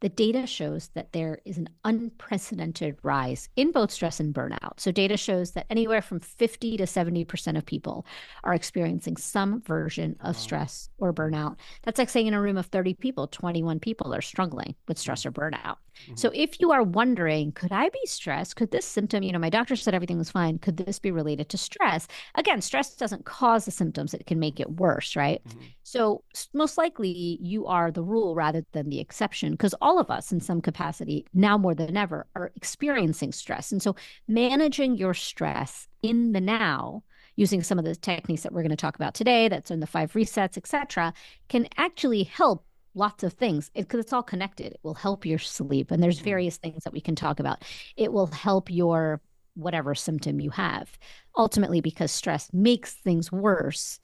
the data shows that there is an unprecedented rise in both stress and burnout. So data shows that anywhere from 50 to 70% of people are experiencing some version of Wow. stress or burnout. That's like saying in a room of 30 people, 21 people are struggling with stress or burnout. Mm-hmm. So if you are wondering, could I be stressed? Could this symptom, my doctor said everything was fine. Could this be related to stress? Again, stress doesn't cause the symptoms, it can make it worse, right? Mm-hmm. So, most likely, you are the rule rather than the exception, because all of us, in some capacity, now more than ever, are experiencing stress. And so, managing your stress in the now, using some of the techniques that we're going to talk about today, that's in the five resets, etc., can actually help lots of things because it's all connected. It will help your sleep. And there's Mm-hmm. various things that we can talk about. It will help your whatever symptom you have. Ultimately, because stress makes things worse,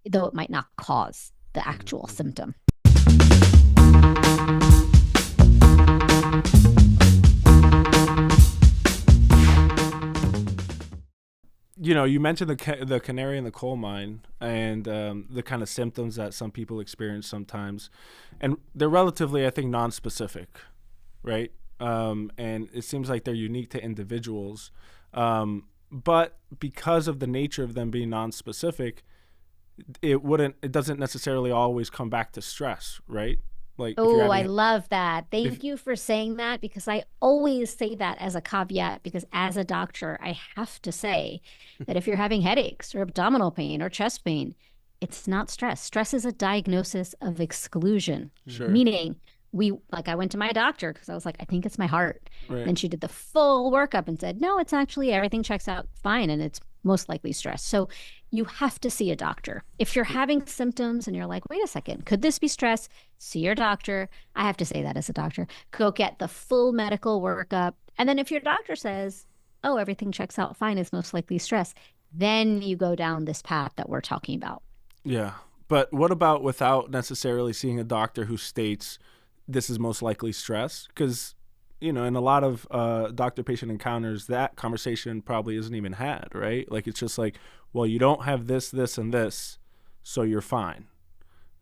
though it might not cause the actual Mm-hmm. symptom. You mentioned the canary in the coal mine and the kind of symptoms that some people experience sometimes, and they're relatively, I think, non-specific, right? And it seems like they're unique to individuals, but because of the nature of them being non-specific, it doesn't necessarily always come back to stress, right? Like if you're Oh, I having love that. if Thank you for saying that because I always say that as a caveat. Because as a doctor, I have to say that if you're having headaches or abdominal pain or chest pain, it's not stress. Stress is a diagnosis of exclusion, Sure, meaning I went to my doctor because I was like, I think it's my heart. right. Then she did the full workup and said, no, it's actually everything checks out fine and it's most likely stress. So you have to see a doctor. If you're having symptoms and you're like, wait a second, could this be stress? See your doctor. I have to say that as a doctor. Go get the full medical workup. And then if your doctor says, oh, everything checks out fine, it's most likely stress, then you go down this path that we're talking about. Yeah. But what about without necessarily seeing a doctor who states this is most likely stress? Because, in a lot of doctor patient encounters, that conversation probably isn't even had, right? Like, it's just like, well, you don't have this, this, and this, so you're fine,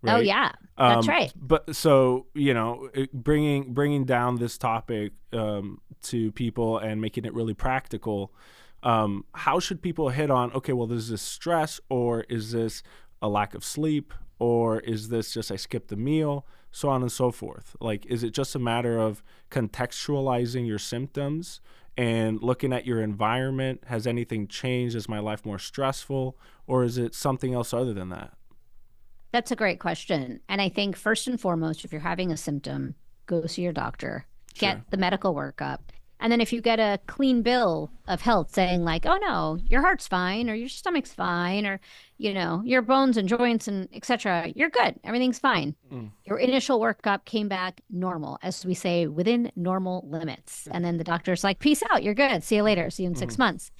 Oh, right? yeah, that's right. But so, bringing down this topic to people and making it really practical. How should people hit on, okay, well, is this stress, or is this a lack of sleep, or is this just I skipped a meal, so on and so forth? Like, is it just a matter of contextualizing your symptoms and looking at your environment? Has anything changed? Is my life more stressful, or is it something else other than that? That's a great question. And I think first and foremost, if you're having a symptom, go see your doctor, get Sure. the medical workup. And then if you get a clean bill of health saying like, oh no, your heart's fine or your stomach's fine or your bones and joints and etc., you're good. Everything's fine. Mm. Your initial workup came back normal, as we say, within normal limits. And then the doctor's like, peace out, you're good. See you later. See you in Mm-hmm. 6 months.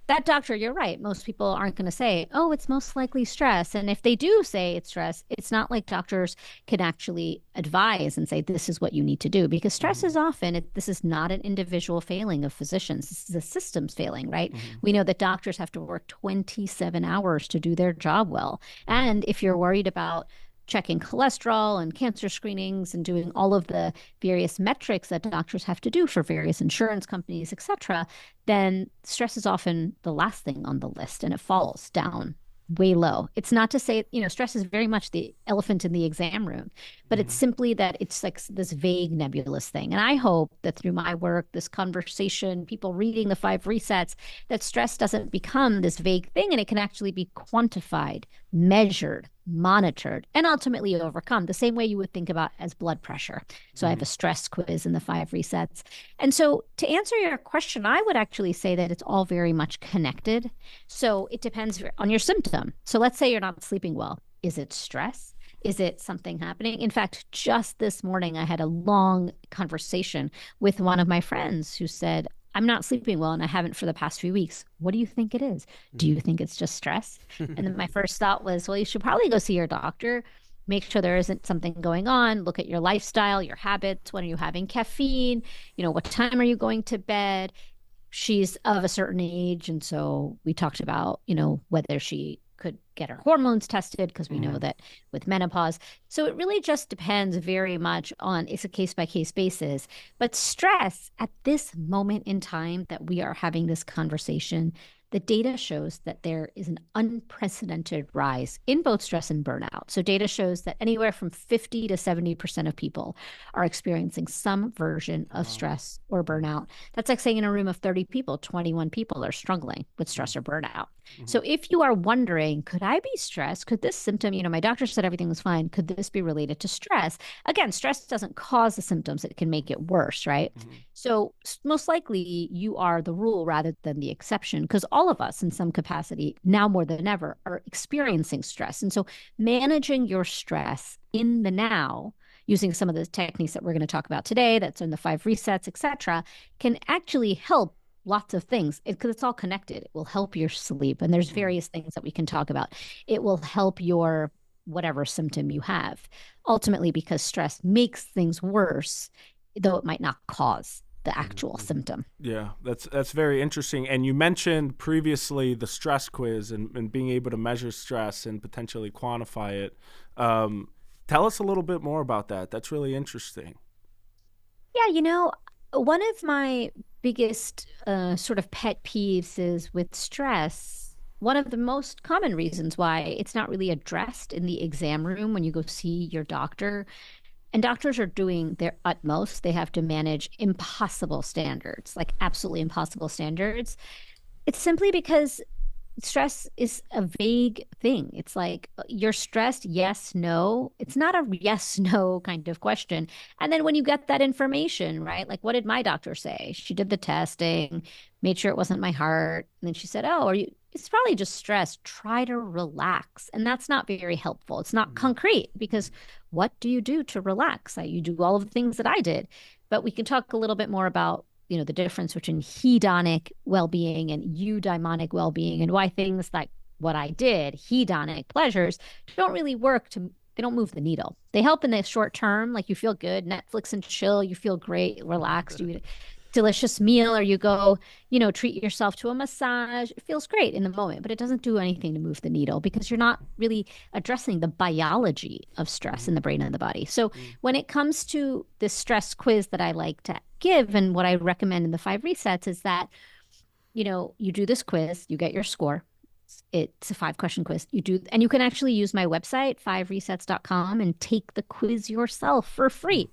That doctor, you're right. Most people aren't going to say, oh, it's most likely stress. And if they do say it's stress, it's not like doctors can actually advise and say, this is what you need to do. Because stress Mm-hmm. is often, this is not an individual failing of physicians. This is a systems failing, right? Mm-hmm. We know that doctors have to work 27 hours to do their job well. And if you're worried about checking cholesterol and cancer screenings and doing all of the various metrics that doctors have to do for various insurance companies, etc., then stress is often the last thing on the list and it falls down way low. It's not to say, stress is very much the elephant in the exam room, but it's Mm-hmm. simply that it's like this vague, nebulous thing. And I hope that through my work, this conversation, people reading the five resets, that stress doesn't become this vague thing and it can actually be quantified, measured, monitored, and ultimately overcome the same way you would think about as blood pressure. So I have Mm-hmm. a stress quiz in the five resets. And so to answer your question, I would actually say that it's all very much connected. So it depends on your symptom. So let's say you're not sleeping well. Is it stress? Is it something happening? In fact, just this morning, I had a long conversation with one of my friends who said, I'm not sleeping well and I haven't for the past few weeks. What do you think it is? Do you think it's just stress? And then my first thought was, well, you should probably go see your doctor. Make sure there isn't something going on. Look at your lifestyle, your habits. When are you having caffeine? What time are you going to bed? She's of a certain age. And so we talked about, whether she could get her hormones tested because we know Mm-hmm. that with menopause. So it really just depends very much on, it's a case by case basis. But stress at this moment in time that we are having this conversation, the data shows that there is an unprecedented rise in both stress and burnout. So, data shows that anywhere from 50 to 70% of people are experiencing some version of Wow. stress or Mm-hmm. burnout. That's like saying in a room of 30 people, 21 people are struggling with stress or burnout. So, if you are wondering, could I be stressed? Could this symptom, my doctor said everything was fine. Could this be related to stress? Again, stress doesn't cause the symptoms, it can make it worse, right? Mm-hmm. So, most likely you are the rule rather than the exception, because all of us in some capacity, now more than ever, are experiencing stress. And so, managing your stress in the now, using some of the techniques that we're going to talk about today, that's in the 5 resets, etc., can actually help lots of things because it's all connected. It will help your sleep. And there's Mm-hmm. various things that we can talk about. It will help your whatever symptom you have. Ultimately, because stress makes things worse, though it might not cause the actual Mm-hmm. symptom. Yeah, that's very interesting. And you mentioned previously the stress quiz and being able to measure stress and potentially quantify it. Um, Tell us a little bit more about that. That's really interesting. Yeah, one of my biggest sort of pet peeves is with stress. One of the most common reasons why it's not really addressed in the exam room when you go see your doctor, and doctors are doing their utmost. They have to manage impossible standards, like absolutely impossible standards. It's simply because stress is a vague thing. It's like you're stressed, yes, no. It's not a yes, no kind of question. And then when you get that information, right? Like, what did my doctor say? She did the testing, made sure it wasn't my heart. And then she said, oh, are you? It's probably just stress. Try to relax. And that's not very helpful. It's not Mm-hmm. concrete because what do you do to relax? You do all of the things that I did. But we can talk a little bit more about the difference between hedonic well-being and eudaimonic well-being, and why things like what I did, hedonic pleasures, don't really work to they don't move the needle. They help in the short term, like you feel good, Netflix and chill, you feel great, relaxed, you eat a delicious meal, or you go, treat yourself to a massage. It feels great in the moment, but it doesn't do anything to move the needle because you're not really addressing the biology of stress in the brain and the body. So when it comes to this stress quiz that I like to give, and what I recommend in the 5 resets is that, you do this quiz, you get your score. It's a 5 question quiz. You do, and you can actually use my website, 5resets.com, and take the quiz yourself for free.